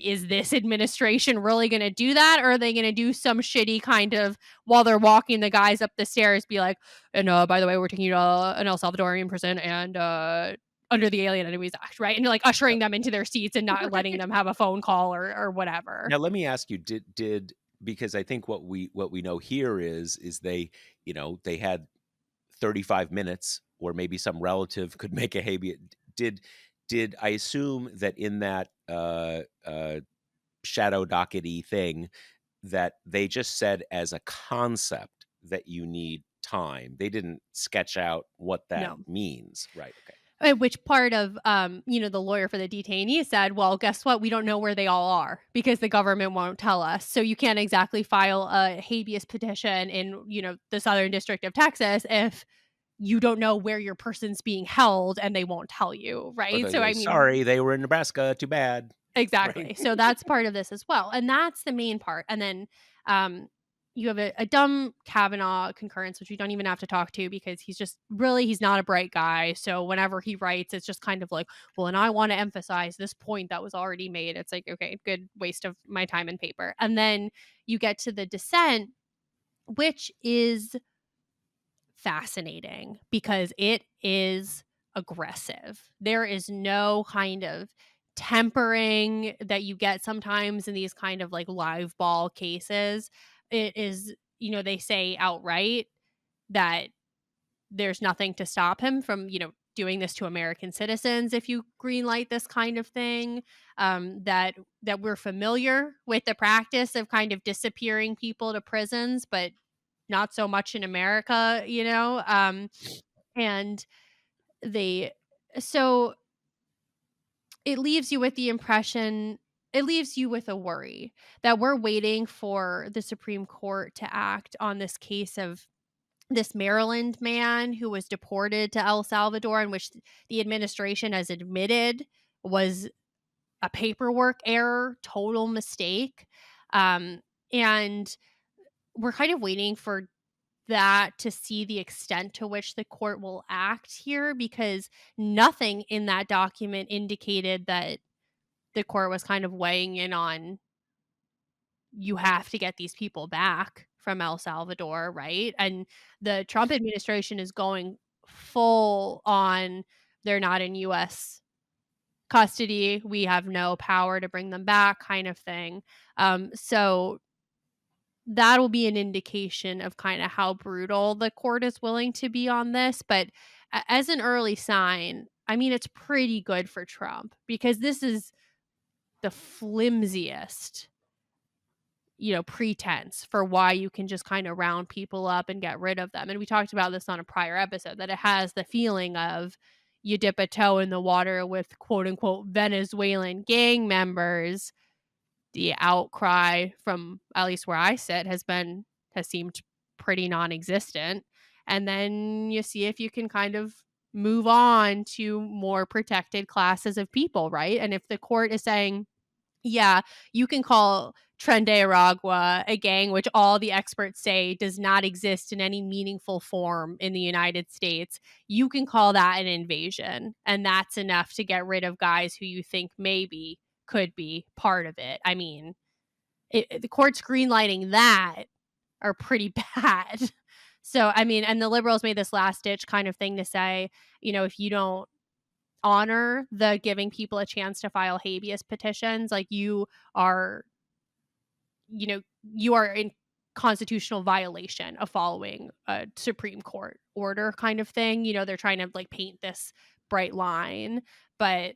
this administration really going to do that, or are they going to do some shitty kind of while they're walking the guys up the stairs be like, and by the way, we're taking you to an El Salvadorian prison and under the Alien Enemies Act, right? And you're like ushering them into their seats and not letting them have a phone call or whatever. Now let me ask you, did because I think what we know here is they, they had 35 minutes, or maybe some relative could make a habeas. Did I assume that in that shadow dockety thing that they just said as a concept that you need time? They didn't sketch out what that No. means, right? Okay. Which part of, the lawyer for the detainee said, well, guess what? We don't know where they all are because the government won't tell us. So you can't exactly file a habeas petition in, the Southern District of Texas if you don't know where your person's being held and they won't tell you, Or right? they So, say, I mean, sorry, they were in Nebraska. Too bad. exactly. Right. So that's part of this as well. And that's the main part. And then you have a dumb Kavanaugh concurrence, which we don't even have to talk to because he's not a bright guy. So whenever he writes, it's just kind of like, well, and I want to emphasize this point that was already made. It's like, okay, good waste of my time and paper. And then you get to the dissent, which is fascinating because it is aggressive. There is no kind of tempering that you get sometimes in these kind of like live ball cases. It is, they say outright that there's nothing to stop him from, doing this to American citizens if you greenlight this kind of thing. That we're familiar with the practice of kind of disappearing people to prisons, but not so much in America, and they so it leaves you with the impression it leaves you with a worry that we're waiting for the Supreme Court to act on this case of this Maryland man who was deported to El Salvador, in which the administration has admitted was a paperwork error, total mistake. And we're kind of waiting for that to see the extent to which the court will act here, because nothing in that document indicated that the court was kind of weighing in on you have to get these people back from El Salvador, right? And the Trump administration is going full on they're not in US custody. We have no power to bring them back, kind of thing. So that'll be an indication of kind of how brutal the court is willing to be on this. But as an early sign, I mean, it's pretty good for Trump because this is the flimsiest, pretense for why you can just kind of round people up and get rid of them. And we talked about this on a prior episode that it has the feeling of you dip a toe in the water with quote unquote Venezuelan gang members. The outcry from at least where I sit has seemed pretty non-existent. And then you see if you can kind of move on to more protected classes of people, right? And if the court is saying, yeah, you can call Tren de Aragua a gang, which all the experts say does not exist in any meaningful form in the United States. You can call that an invasion, and that's enough to get rid of guys who you think maybe could be part of it. I mean, the courts greenlighting that are pretty bad. So, I mean, and the liberals made this last ditch kind of thing to say, if you don't honor the giving people a chance to file habeas petitions, like you are in constitutional violation of following a Supreme Court order kind of thing. They're trying to like paint this bright line, but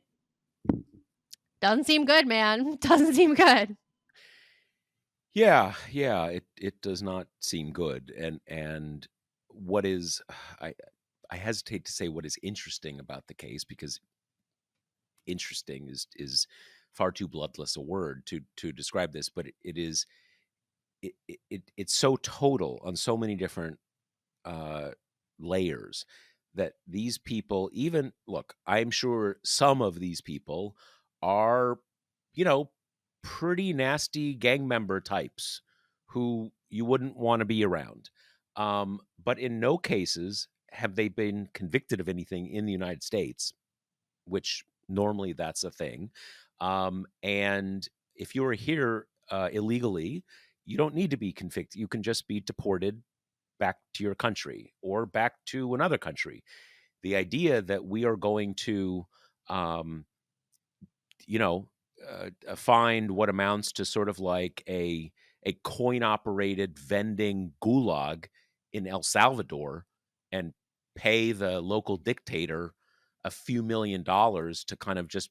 doesn't seem good, man. Doesn't seem good. Yeah, it does not seem good. And what is I I hesitate to say what is interesting about the case, because interesting is far too bloodless a word to describe this, but it is it's so total on so many different uh layers, that these people, even look, I'm sure some of these people are, you know, pretty nasty gang member types who you wouldn't want to be around. But in no cases have they been convicted of anything in the United States, which normally that's a thing. And if you're here illegally, you don't need to be convicted. You can just be deported back to your country or back to another country. The idea that we are going to, um, you know, find what amounts to sort of like a coin operated vending gulag in El Salvador and pay the local dictator a few $1 million to kind of just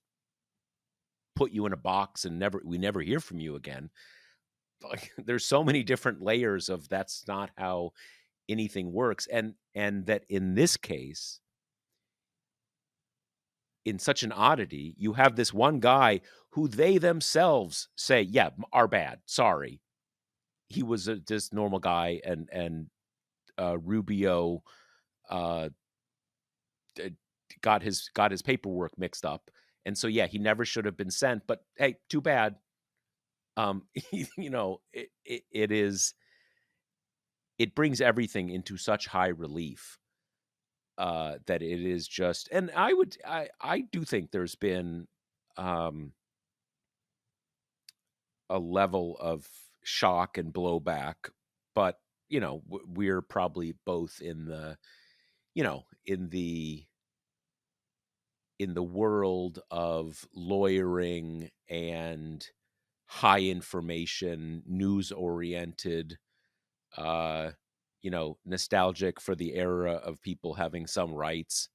put you in a box and we never hear from you again. Like, there's so many different layers of that's not how anything works. And that in this case, in such an oddity, you have this one guy who they themselves say, yeah, our bad, sorry, he was a just normal guy. And Rubio uh d- got his paperwork mixed up, and so yeah, he never should have been sent, but hey, too bad. It is, it brings everything into such high relief that it is just, and I do think there's been um a level of shock and blowback, but we're probably both in the, you know in the in the world of lawyering and high information, news oriented, uh nostalgic for the era of people having some rights,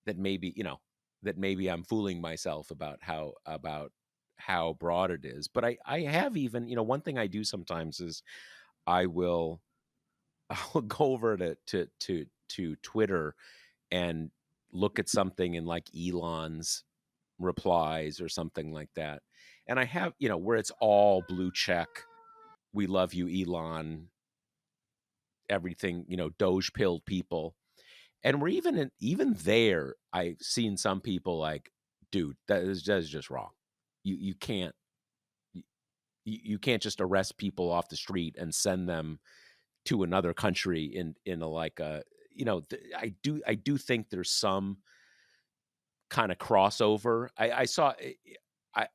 that maybe, I'm fooling myself about how broad it is. But I have, even, one thing I do sometimes is I will I'll go over to Twitter and look at something in like Elon's replies or something like that. And I have, where it's all blue check, we love you, Elon, everything, Doge pilled people. And we're even there, I've seen some people like, dude, that is just wrong. You can't, you, you can't just arrest people off the street and send them to another country in a like a, I do think there's some kind of crossover. I saw,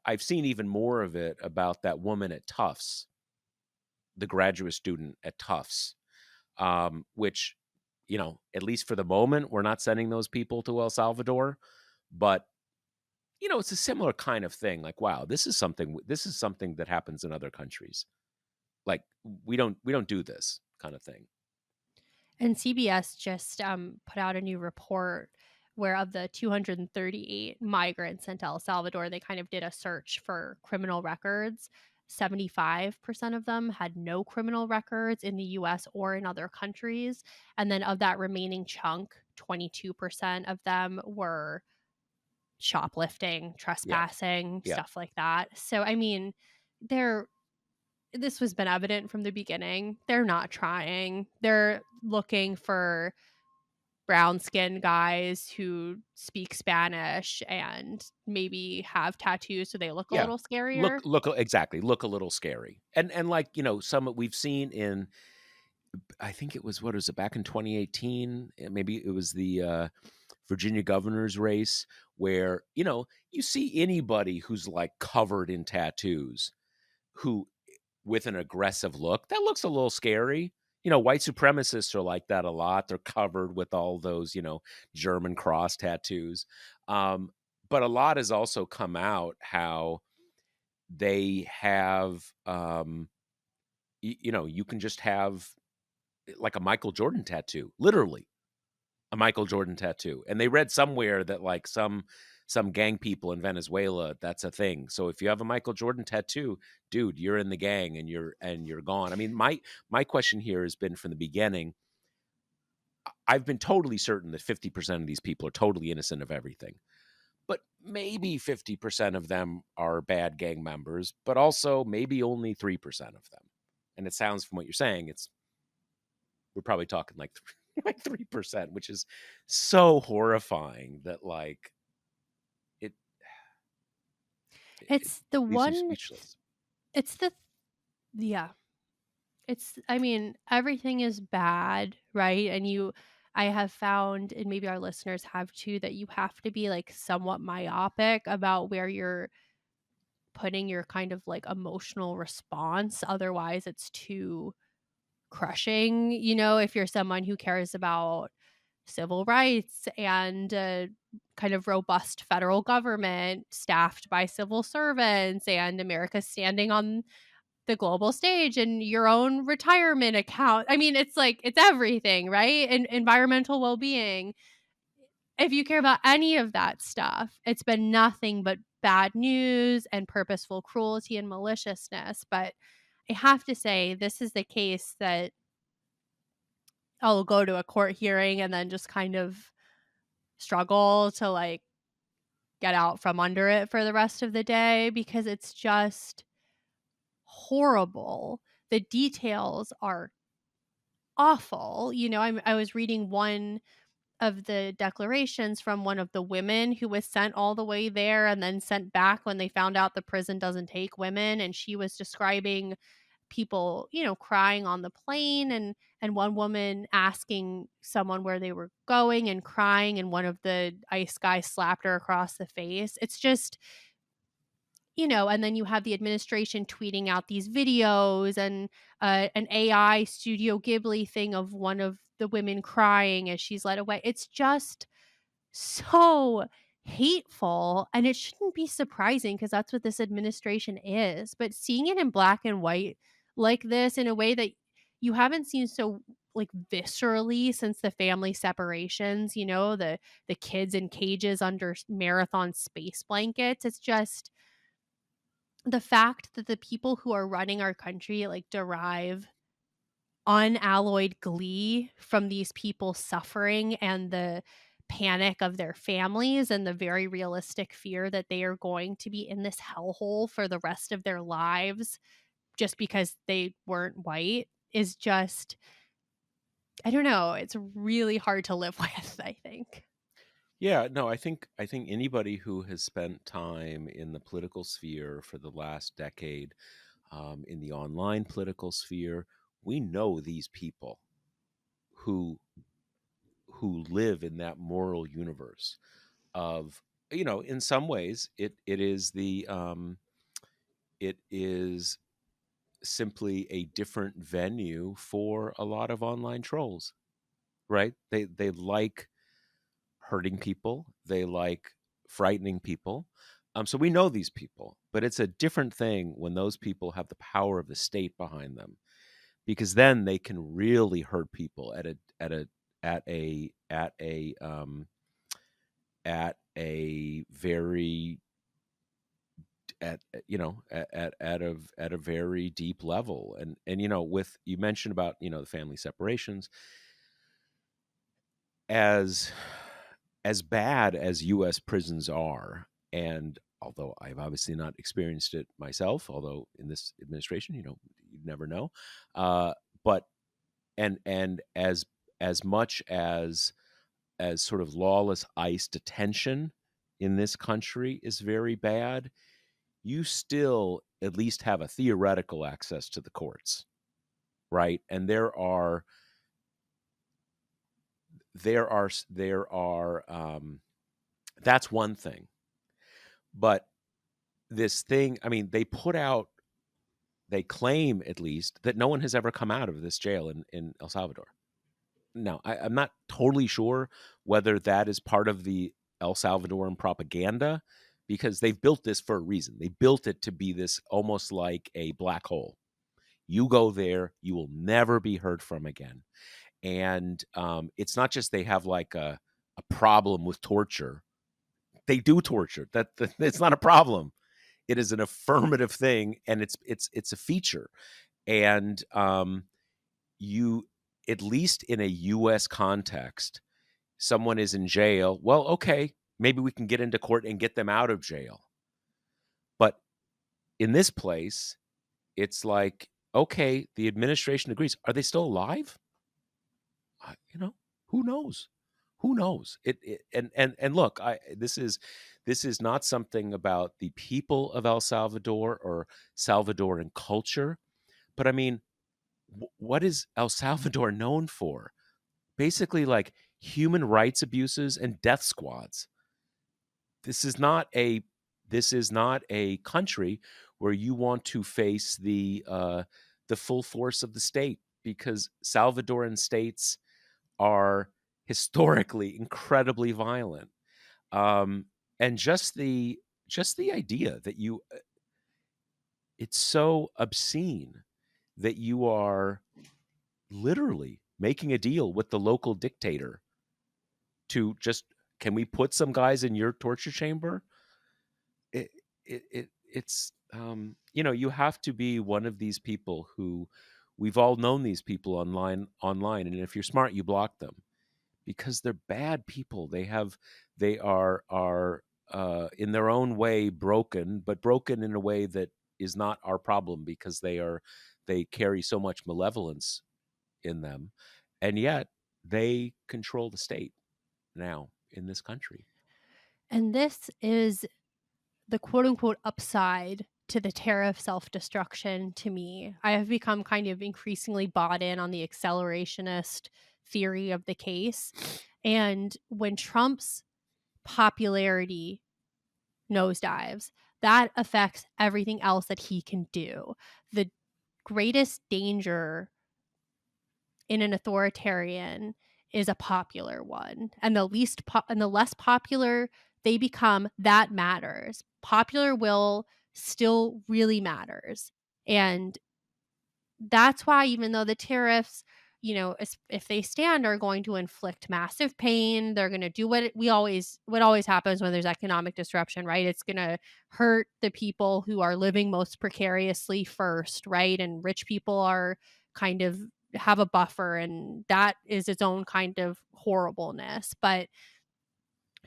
I've seen even more of it about that woman at Tufts, the graduate student at Tufts, which, at least for the moment, we're not sending those people to El Salvador. But it's a similar kind of thing. Like, wow, this is something that happens in other countries. Like, we don't do this kind of thing. And CBS just put out a new report where of the 238 migrants sent to El Salvador, they kind of did a search for criminal records. 75% of them had no criminal records in the US or in other countries. And then of that remaining chunk, 22% of them were shoplifting, Yeah. trespassing, Yeah. stuff like that. So, I mean, they're this was been evident from the beginning. They're not trying. They're looking for brown skinned guys who speak Spanish and maybe have tattoos so they look a Yeah. little scarier. Exactly. Look a little scary. And like, some we've seen in, I think it was, what was it, back in 2018? Maybe it was the Virginia governor's race where, you see anybody who's like covered in tattoos who with an aggressive look, that looks a little scary. White supremacists are like that a lot. They're covered with all those, German cross tattoos. But a lot has also come out how they have, you can just have like a Michael Jordan tattoo, literally a Michael Jordan tattoo. And they read somewhere that like some gang people in Venezuela, that's a thing. So if you have a Michael Jordan tattoo, dude, you're in the gang and you're gone. I mean, my question here has been from the beginning, I've been totally certain that 50% of these people are totally innocent of everything. But maybe 50% of them are bad gang members, but also maybe only 3% of them. And it sounds from what you're saying, we're probably talking like like 3%, which is so horrifying that like it it It's the leaves you one, speechless. it's the, yeah, I mean, everything is bad, right? And I have found, and maybe our listeners have too, that you have to be like somewhat myopic about where you're putting your kind of like emotional response. Otherwise, it's too crushing, if you're someone who cares about civil rights and a kind of robust federal government staffed by civil servants and America standing on the global stage and your own retirement account. I mean, it's like it's everything, right? And environmental well-being. If you care about any of that stuff, it's been nothing but bad news and purposeful cruelty and maliciousness. But I have to say, this is the case that I'll go to a court hearing and then just kind of struggle to like get out from under it for the rest of the day because it's just horrible. The details are awful. I was reading one of the declarations from one of the women who was sent all the way there and then sent back when they found out the prison doesn't take women, and she was describing people, crying on the plane, and one woman asking someone where they were going and crying, and one of the ICE guys slapped her across the face. It's just, and then you have the administration tweeting out these videos and an AI Studio Ghibli thing of one of the women crying as she's led away. It's just so hateful, and it shouldn't be surprising because that's what this administration is. But seeing it in black and white like this in a way that you haven't seen so like viscerally since the family separations, the kids in cages under marathon space blankets. It's just the fact that the people who are running our country like derive unalloyed glee from these people suffering and the panic of their families and the very realistic fear that they are going to be in this hellhole for the rest of their lives just because they weren't white is just, I don't know, it's really hard to live with, I think. Yeah, no, I think anybody who has spent time in the political sphere for the last decade, in the online political sphere, we know these people who live in that moral universe of, in some ways it is simply a different venue for a lot of online trolls, right? They like hurting people. They like frightening people. So we know these people, but it's a different thing when those people have the power of the state behind them, because then they can really hurt people at a at a at a very at at a very deep level. And with, you mentioned about the family separations, as bad as US prisons are, and although I've obviously not experienced it myself, although in this administration, you never know, uh but and as much as sort of lawless ICE detention in this country is very bad, you still at least have a theoretical access to the courts, right? And there are that's one thing. But this thing, I mean, they claim at least that no one has ever come out of this jail in El Salvador. Now, I'm not totally sure whether that is part of the El Salvadoran propaganda, because they've built this for a reason. They built it to be this almost like a black hole. You go there, you will never be heard from again. And it's not just they have like a problem with torture. They do torture. That it's not a problem. It is an affirmative thing, and it's a feature. And you, at least in a U.S. context, someone is in jail. Well, okay, maybe we can get into court and get them out of jail. But in this place, it's like, okay, the administration agrees. Are they still alive? Who knows? Who knows? And look, this is not something about the people of El Salvador or Salvadoran culture, but I mean, what is El Salvador known for? Basically, like human rights abuses and death squads. This is not a country where you want to face the full force of the state, because Salvadoran states are historically incredibly violent. And just the idea that it's so obscene that you are literally making a deal with the local dictator to just, can we put some guys in your torture chamber? It's you have to be one of these people who, we've all known these people online, and if you're smart, you block them, because they're bad people. They are in their own way broken, but broken in a way that is not our problem, because they carry so much malevolence in them, and yet they control the state now in this country. And this is the quote unquote upside to the tariff self destruction to me. I have become kind of increasingly bought in on the accelerationist theory of the case. And when Trump's popularity nosedives, that affects everything else that he can do. The greatest danger in an authoritarian is a popular one, and the less popular they become, that matters. Popular will still really matters. And that's why, even though the tariffs, if they stand, are going to inflict massive pain, they're going to do what always happens when there's economic disruption, right? It's going to hurt the people who are living most precariously first, right? And rich people are kind of have a buffer, and that is its own kind of horribleness. But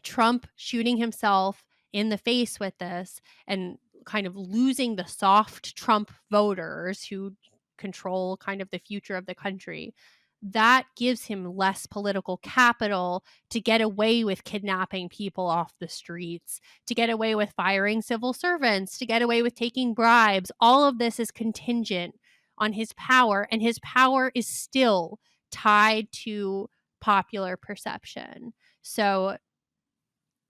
Trump shooting himself in the face with this and kind of losing the soft Trump voters who control kind of the future of the country, that gives him less political capital to get away with kidnapping people off the streets, to get away with firing civil servants, to get away with taking bribes. All of this is contingent on his power, and his power is still tied to popular perception. So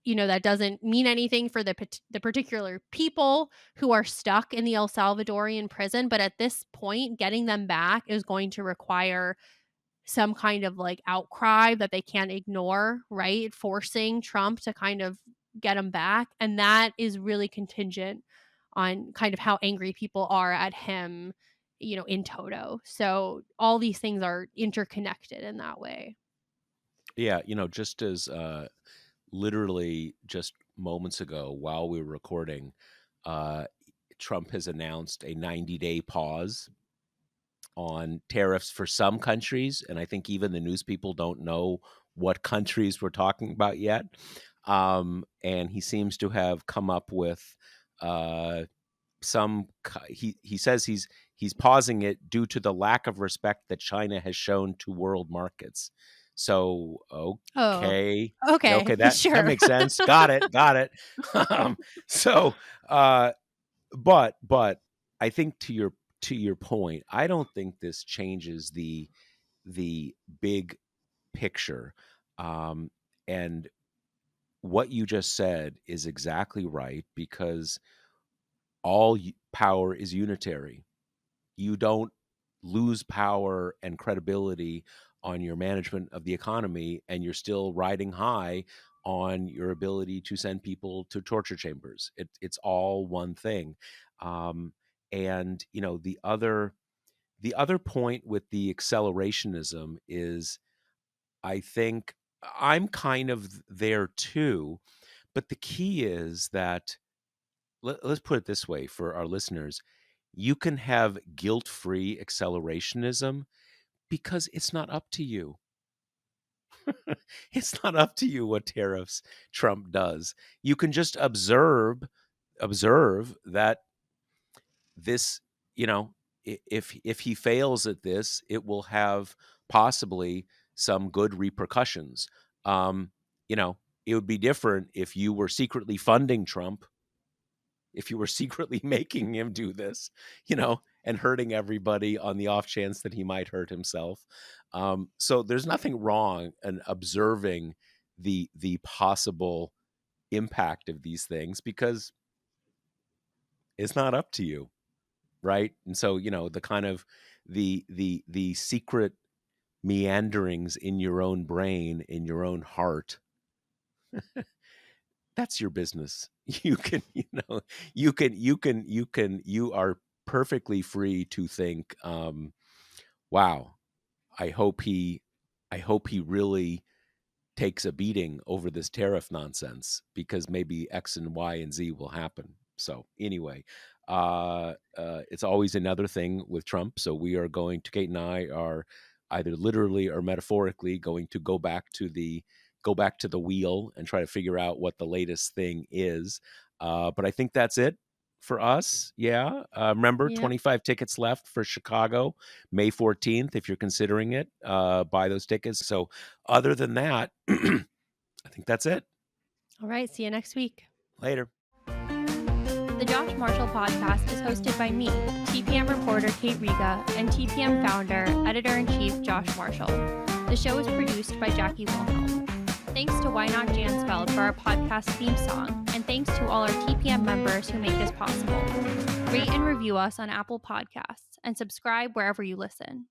that doesn't mean anything for the particular people who are stuck in the El Salvadorian prison. But at this point, getting them back is going to require some kind of like outcry that they can't ignore, right? Forcing Trump to kind of get him back. And that is really contingent on kind of how angry people are at him, in toto. So all these things are interconnected in that way. Yeah, just as literally just moments ago while we were recording, uh, Trump has announced a 90-day pause on tariffs for some countries, and I think even the news people don't know what countries we're talking about yet. And he seems to have come up with uh, he says he's pausing it due to the lack of respect that China has shown to world markets. So Oh, okay, yeah, okay. okay, that Sure. makes sense. Got it. So, but I think to your point, I don't think this changes the big picture. And what you just said is exactly right, because all power is unitary. You don't lose power and credibility on your management of the economy, and you're still riding high on your ability to send people to torture chambers. It's all one thing. And the other point with the accelerationism is, I think I'm kind of there too, but the key is that, let's put it this way for our listeners: you can have guilt-free accelerationism because it's not up to you. It's not up to you what tariffs Trump does. You can just observe that this, if he fails at this, it will have possibly some good repercussions. Um, it would be different if you were secretly funding Trump, if you were secretly making him do this, and hurting everybody on the off chance that he might hurt himself. So there's nothing wrong in observing the possible impact of these things, because it's not up to you, right? And so, the kind of the secret meanderings in your own brain, in your own heart, that's your business. You can, you are perfectly free to think, wow, I hope he really takes a beating over this tariff nonsense, because maybe X and Y and Z will happen. So anyway, it's always another thing with Trump. So Kate and I are either literally or metaphorically going to go back to the wheel and try to figure out what the latest thing is. But I think that's it for us. Yeah. Remember, Yeah. 25 tickets left for Chicago, May 14th. If you're considering it, buy those tickets. So other than that, I think that's it. All right. See you next week. Later. The Josh Marshall podcast is hosted by me, TPM reporter Kate Riga, and TPM founder, editor-in-chief Josh Marshall. The show is produced by Jackie Wilhelm. Thanks to Why Not Jansfeld for our podcast theme song, and thanks to all our TPM members who make this possible. Rate and review us on Apple Podcasts, and subscribe wherever you listen.